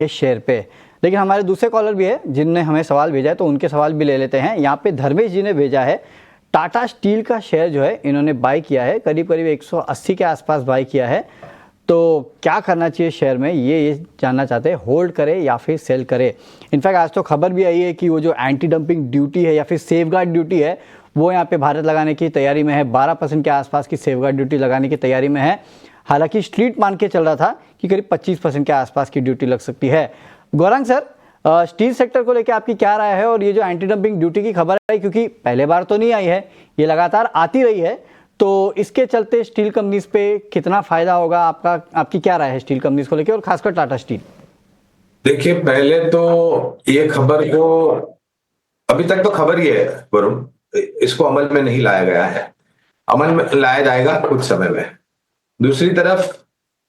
इस शेयर पे। लेकिन हमारे दूसरे कॉलर भी है जिनने हमें सवाल भेजा है, तो उनके सवाल भी ले लेते हैं। यहाँ पे धर्मेश जी ने भेजा है, टाटा स्टील का शेयर जो है इन्होंने बाई किया है, करीब करीब 180 के आसपास बाई किया है। तो क्या करना चाहिए शेयर में, ये जानना चाहते हैं, होल्ड करे या फिर सेल करे। इनफैक्ट आज तो खबर भी आई है कि वो जो एंटी डंपिंग ड्यूटी है या फिर सेफगार्ड ड्यूटी है वो यहाँ पे भारत लगाने की तैयारी में है। 12% के आसपास की सेफगार्ड ड्यूटी लगाने की तैयारी में है। हालांकि स्ट्रीट मान के चल रहा था कि करीब 25% के आसपास की ड्यूटी लग सकती है। गौरांग सर, स्टील सेक्टर को लेकर आपकी क्या राय है, और ये जो एंटी डंपिंग ड्यूटी की खबर आई, क्योंकि पहले बार तो नहीं आई है, ये लगातार आती रही है, तो इसके चलते स्टील कंपनीज पे कितना फायदा होगा, आपकी क्या राय है स्टील कंपनीज को लेकर और खासकर टाटा स्टील? देखिए, पहले तो ये खबर को, अभी तक तो खबर ही है वरुण, इसको अमल में नहीं लाया गया है। अमल में लाया जाएगा कुछ समय में। दूसरी तरफ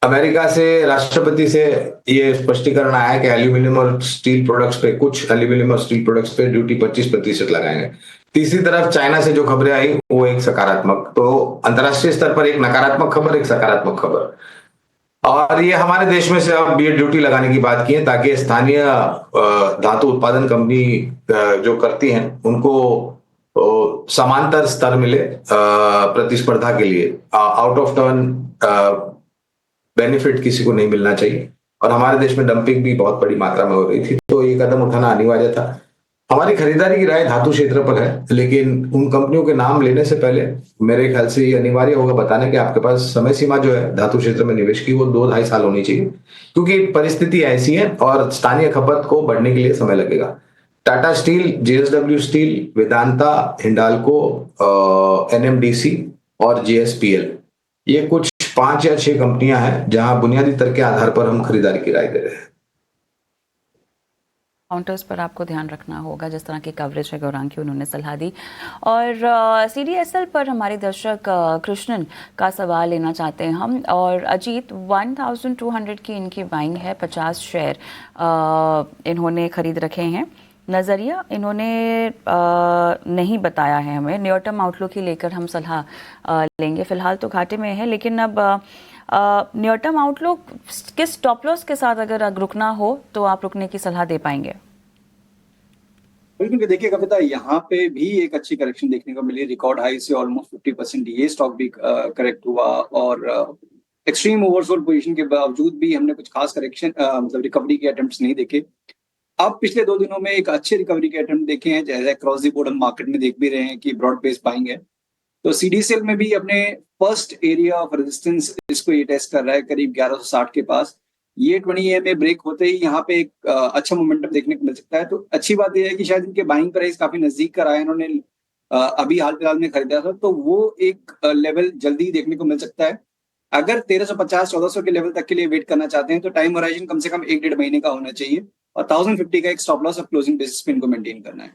अमेरिका से, राष्ट्रपति से ये स्पष्टीकरण आया कि एल्यूमिनियम और स्टील प्रोडक्ट्स पे, कुछ एल्यूमिनियम और स्टील प्रोडक्ट्स पे ड्यूटी 25% लगाएंगे। तीसरी तरफ चाइना से जो खबरें आई वो एक सकारात्मक, तो अंतर्राष्ट्रीय स्तर पर एक नकारात्मक खबर, एक सकारात्मक खबर। और ये हमारे देश में से अब ये ड्यूटी लगाने की बात की है ताकि स्थानीय धातु उत्पादन कंपनी जो करती हैं उनको समांतर स्तर मिले प्रतिस्पर्धा के लिए। आउट ऑफ टर्न बेनिफिट किसी को नहीं मिलना चाहिए, और हमारे देश में डंपिंग भी बहुत बड़ी मात्रा में हो रही थी, तो ये कदम उठाना अनिवार्य था। हमारी खरीदारी की राय धातु क्षेत्र पर है, लेकिन उन कंपनियों के नाम लेने से पहले मेरे ख्याल से ये अनिवार्य होगा बताना कि आपके पास समय सीमा जो है धातु क्षेत्र में निवेश की वो 2-2.5 साल होनी चाहिए, क्योंकि परिस्थिति ऐसी है और स्थानीय खपत को बढ़ने के लिए समय लगेगा। Tata steel, JSW steel, Vedanta, Hindalco, NMDC और जेएसपीएल, ये कुछ 5 या 6 कंपनियां हैं जहां बुनियादी तर्क के आधार पर हम खरीदारी की राय दे रहे हैं। काउंटर्स पर आपको ध्यान रखना होगा, जिस तरह की कवरेज है गौरांग की, उन्होंने सलाह दी। और सीडीएसएल पर हमारे दर्शक कृष्णन का सवाल लेना चाहते हैं हम। और अजीत, 1200 की इनकी बाइंग है, 50 शेयर इन्होंने खरीद रखे हैं। नज़रिया इन्होंने नहीं बताया है हमें, नियर टर्म आउटलुक ही लेकर हम सलाह लेंगे। फिलहाल तो घाटे में है, लेकिन अब नियर टर्म आउटलुक किस स्टॉप लॉस के साथ अगर रुकना हो तो आप रुकने की सलाह दे पाएंगे? बिल्कुल, देखिए कविता, यहाँ पे भी एक अच्छी करेक्शन देखने को मिली। रिकॉर्ड हाई से ऑलमोस्ट 50% ये स्टॉक भी करेक्ट हुआ, और एक्सट्रीम ओवरसोल्ड पोजीशन के बावजूद भी हमने कुछ खास करेक्शन मतलब रिकवरी के अटेम्प्ट्स नहीं देखे। अब पिछले 2 दिनों में एक अच्छे रिकवरी के अटेम्प्ट देखे हैं, जैसे क्रॉस दी बोर्ड हम मार्केट में देख भी रहे हैं कि ब्रॉड बेस बाइंग है। तो सीडीसीएल में भी अपने फर्स्ट एरिया ऑफ रेजिस्टेंस इसको ये टेस्ट कर रहा है, करीब 1160 के पास। ये 20 EMA ब्रेक होते ही यहाँ पे एक अच्छा मोमेंटम देखने को मिल सकता है। तो अच्छी बात यह है कि शायद इनके बाइंग प्राइस काफी नजदीक कर आए हैं। इन्होंने अभी हाल फिलहाल में खरीदा था, तो वो एक लेवल जल्दी देखने को मिल सकता है। अगर 1350-1400 के लेवल तक के लिए वेट करना चाहते हैं तो टाइम होराइजन कम से कम 1-1.5 महीने का होना चाहिए, और 1050 का एक stop loss of closing basis पे इनको मेंटेन करना है।